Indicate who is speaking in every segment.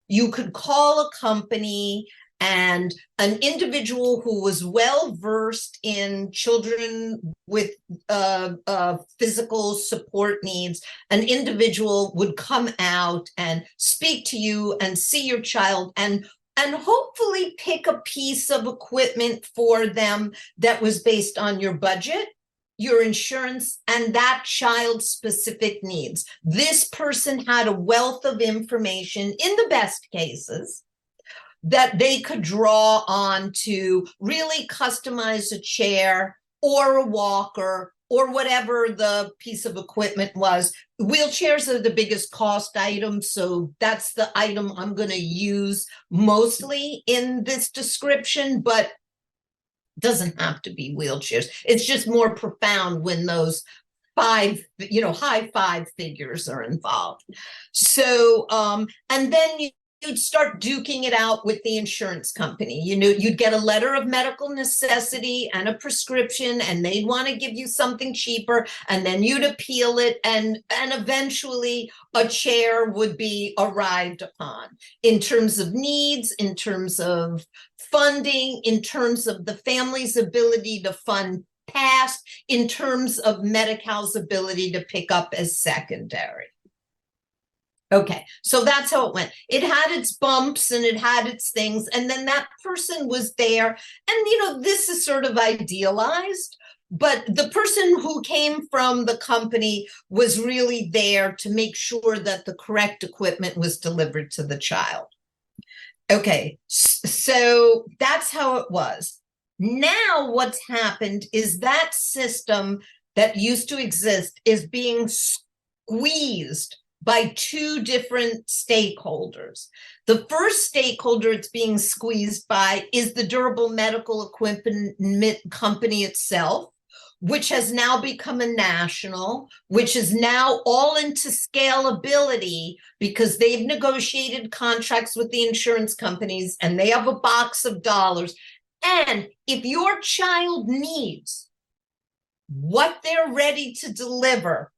Speaker 1: you could call a company, and an individual who was well versed in children with physical support needs, an individual would come out and speak to you and see your child and hopefully pick a piece of equipment for them that was based on your budget, your insurance, and that child's specific needs. This person had a wealth of information, in the best cases, that they could draw on to really customize a chair or a walker or whatever the piece of equipment was. Wheelchairs are the biggest cost item, so that's the item I'm going to use mostly in this description, but doesn't have to be wheelchairs. It's just more profound when those high 5 figures are involved. So, and then you'd start duking it out with the insurance company. You'd get a letter of medical necessity and a prescription, and they'd want to give you something cheaper, and then you'd appeal it, and eventually a chair would be arrived upon in terms of needs, in terms of funding, in terms of the family's ability to fund past, in terms of Medi-Cal's ability to pick up as secondary. Okay, so that's how it went. It had its bumps and it had its things, and then that person was there. And, this is sort of idealized, but the person who came from the company was really there to make sure that the correct equipment was delivered to the child. Okay, so that's how it was. Now what's happened is that system that used to exist is being squeezed by two different stakeholders. The first stakeholder it's being squeezed by is the durable medical equipment company itself, which has now become a national, which is now all into scalability because they've negotiated contracts with the insurance companies and they have a box of dollars. And if your child needs what they're ready to deliver,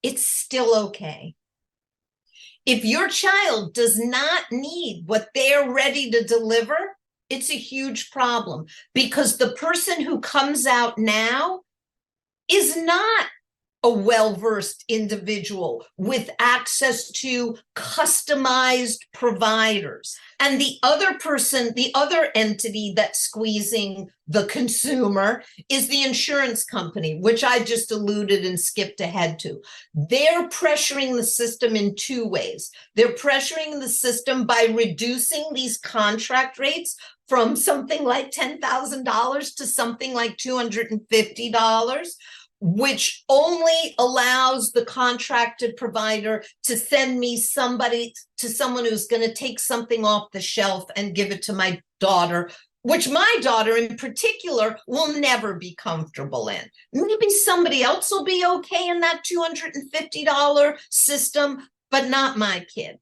Speaker 1: it's still okay. If your child does not need what they're ready to deliver, it's a huge problem, because the person who comes out now is not a well-versed individual with access to customized providers. And the other person, the other entity that's squeezing the consumer is the insurance company, which I just alluded and skipped ahead to. They're pressuring the system in two ways. They're pressuring the system by reducing these contract rates from something like $10,000 to something like $250, which only allows the contracted provider to send me someone who's going to take something off the shelf and give it to my daughter, which my daughter in particular will never be comfortable in. Maybe somebody else will be okay in that $250 system, but not my kid.